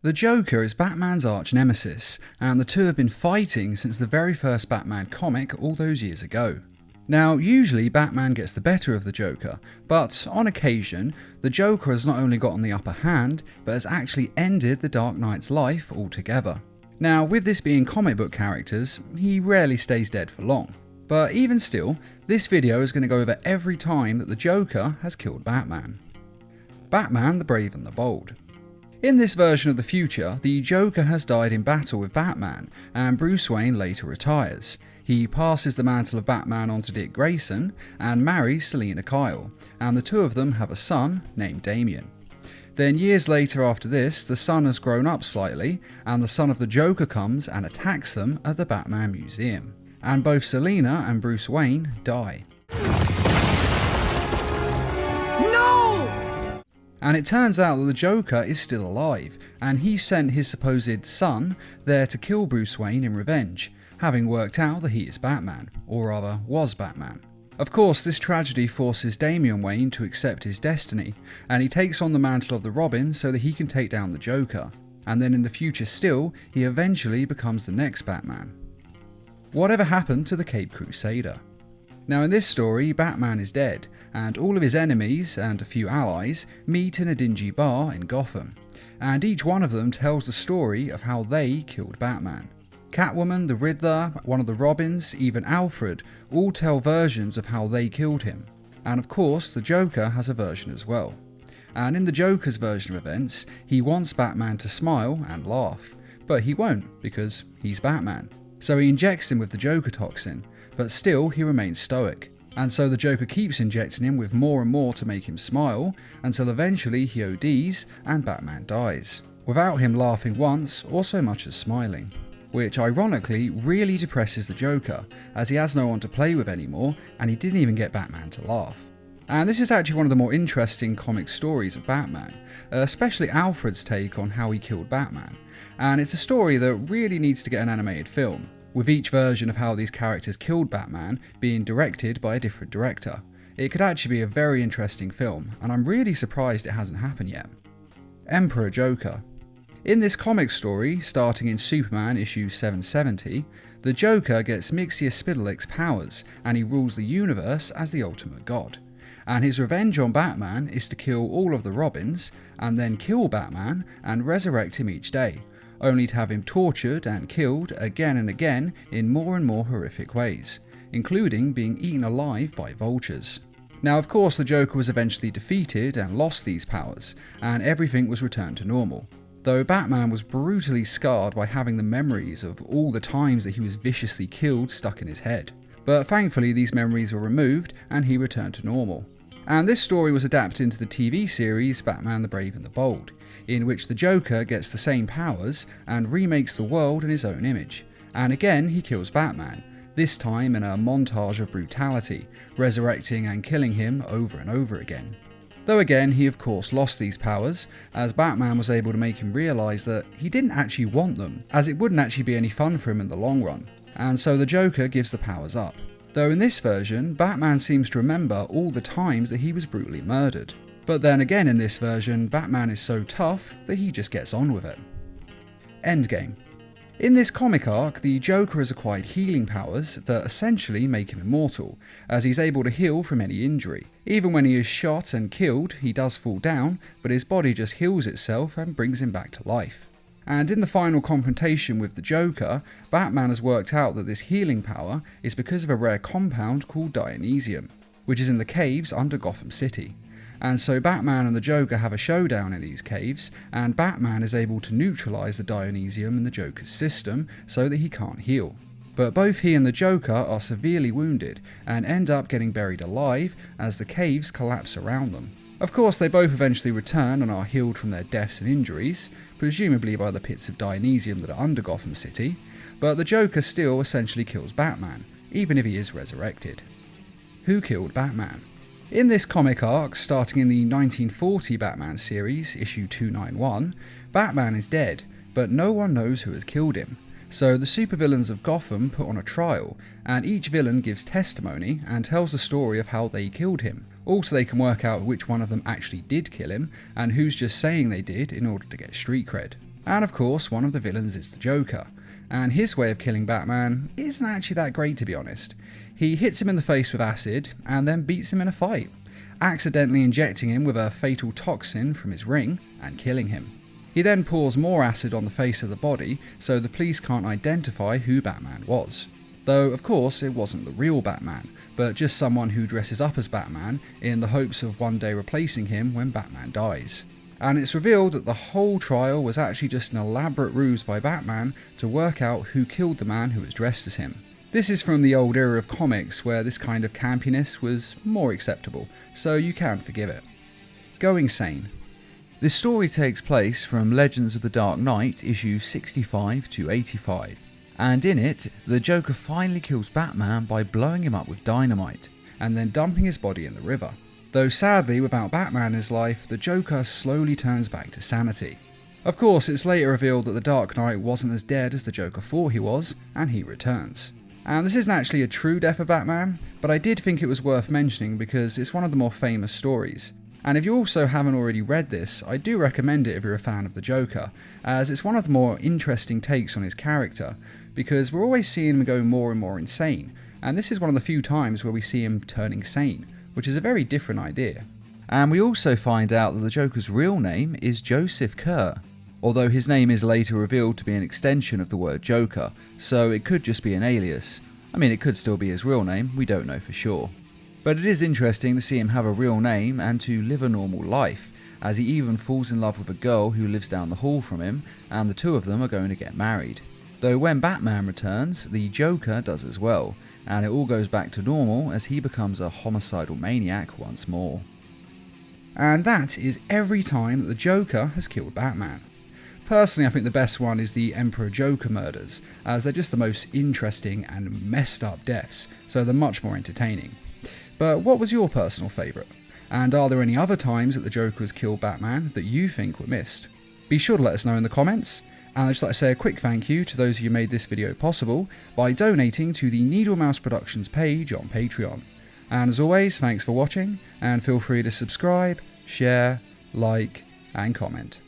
The Joker is Batman's arch nemesis, and the two have been fighting since the very first Batman comic all those years ago. Now, usually Batman gets the better of the Joker, but on occasion, the Joker has not only gotten the upper hand, but has actually ended the Dark Knight's life altogether. Now, with this being comic book characters, he rarely stays dead for long. But even still, this video is going to go over every time that the Joker has killed Batman. Batman the Brave and the Bold. In this version of the future, the Joker has died in battle with Batman, and Bruce Wayne later retires. He passes the mantle of Batman on to Dick Grayson and marries Selina Kyle, and the two of them have a son named Damian. Then years later after this, the son has grown up slightly, and the son of the Joker comes and attacks them at the Batman Museum. And both Selina and Bruce Wayne die. No! And it turns out that the Joker is still alive, and he sent his supposed son there to kill Bruce Wayne in revenge, having worked out that he is Batman, or rather was Batman. Of course, this tragedy forces Damian Wayne to accept his destiny, and he takes on the mantle of the Robin so that he can take down the Joker. And then in the future still, he eventually becomes the next Batman. Whatever happened to the Caped Crusader? Now in this story, Batman is dead, and all of his enemies and a few allies meet in a dingy bar in Gotham, and each one of them tells the story of how they killed Batman. Catwoman, the Riddler, one of the Robins, even Alfred, all tell versions of how they killed him. And of course, the Joker has a version as well. And in the Joker's version of events, he wants Batman to smile and laugh, but he won't because he's Batman. So he injects him with the Joker toxin, but still he remains stoic. And so the Joker keeps injecting him with more and more to make him smile, until eventually he ODs and Batman dies, without him laughing once or so much as smiling. Which ironically really depresses the Joker, as he has no one to play with anymore, and he didn't even get Batman to laugh. And this is actually one of the more interesting comic stories of Batman, especially Alfred's take on how he killed Batman. And it's a story that really needs to get an animated film, with each version of how these characters killed Batman being directed by a different director. It could actually be a very interesting film, and I'm really surprised it hasn't happened yet. Emperor Joker. In this comic story, starting in Superman issue 770, the Joker gets Mxyzptlk's powers, and he rules the universe as the ultimate god. And his revenge on Batman is to kill all of the Robins, and then kill Batman and resurrect him each day, only to have him tortured and killed again and again in more and more horrific ways, including being eaten alive by vultures. Now of course the Joker was eventually defeated and lost these powers, and everything was returned to normal. Though Batman was brutally scarred by having the memories of all the times that he was viciously killed stuck in his head. But thankfully these memories were removed and he returned to normal. And this story was adapted into the TV series Batman the Brave and the Bold, in which the Joker gets the same powers and remakes the world in his own image. And again he kills Batman, this time in a montage of brutality, resurrecting and killing him over and over again. Though again, he of course lost these powers, as Batman was able to make him realise that he didn't actually want them, as it wouldn't actually be any fun for him in the long run, and so the Joker gives the powers up. Though in this version, Batman seems to remember all the times that he was brutally murdered. But then again in this version, Batman is so tough that he just gets on with it. Endgame. In this comic arc, the Joker has acquired healing powers that essentially make him immortal, as he's able to heal from any injury. Even when he is shot and killed, he does fall down, but his body just heals itself and brings him back to life. And in the final confrontation with the Joker, Batman has worked out that this healing power is because of a rare compound called Dionysium, which is in the caves under Gotham City. And so Batman and the Joker have a showdown in these caves, and Batman is able to neutralise the Dionysium in the Joker's system so that he can't heal. But both he and the Joker are severely wounded, and end up getting buried alive as the caves collapse around them. Of course they both eventually return and are healed from their deaths and injuries, presumably by the pits of Dionysium that are under Gotham City, but the Joker still essentially kills Batman, even if he is resurrected. Who killed Batman? In this comic arc, starting in the 1940 Batman series, issue 291, Batman is dead, but no one knows who has killed him. So the supervillains of Gotham put on a trial, and each villain gives testimony and tells the story of how they killed him. Also they can work out which one of them actually did kill him, and who's just saying they did in order to get street cred. And of course, one of the villains is the Joker, and his way of killing Batman isn't actually that great, to be honest. He hits him in the face with acid and then beats him in a fight, accidentally injecting him with a fatal toxin from his ring and killing him. He then pours more acid on the face of the body so the police can't identify who Batman was. Though of course it wasn't the real Batman, but just someone who dresses up as Batman in the hopes of one day replacing him when Batman dies. And it's revealed that the whole trial was actually just an elaborate ruse by Batman to work out who killed the man who was dressed as him. This is from the old era of comics where this kind of campiness was more acceptable, so you can forgive it. Going sane. This story takes place from Legends of the Dark Knight issue 65 to 85, and in it, the Joker finally kills Batman by blowing him up with dynamite, and then dumping his body in the river. Though sadly, without Batman in his life, the Joker slowly turns back to sanity. Of course, it's later revealed that the Dark Knight wasn't as dead as the Joker thought he was, and he returns. And this isn't actually a true death of Batman, but I did think it was worth mentioning because it's one of the more famous stories. And if you also haven't already read this, I do recommend it if you're a fan of the Joker, as it's one of the more interesting takes on his character, because we're always seeing him go more and more insane, and this is one of the few times where we see him turning sane, which is a very different idea. And we also find out that the Joker's real name is Joseph Kerr, although his name is later revealed to be an extension of the word Joker, so it could just be an alias. I mean, it could still be his real name, we don't know for sure. But it is interesting to see him have a real name and to live a normal life, as he even falls in love with a girl who lives down the hall from him, and the two of them are going to get married. Though when Batman returns, the Joker does as well, and it all goes back to normal as he becomes a homicidal maniac once more. And that is every time that the Joker has killed Batman. Personally, I think the best one is the Emperor Joker murders, as they're just the most interesting and messed up deaths, so they're much more entertaining. But what was your personal favourite? And are there any other times that the Joker has killed Batman that you think were missed? Be sure to let us know in the comments. And I'd just like to say a quick thank you to those of you who made this video possible by donating to the Needle Mouse Productions page on Patreon. And as always, thanks for watching, and feel free to subscribe, share, like, and comment.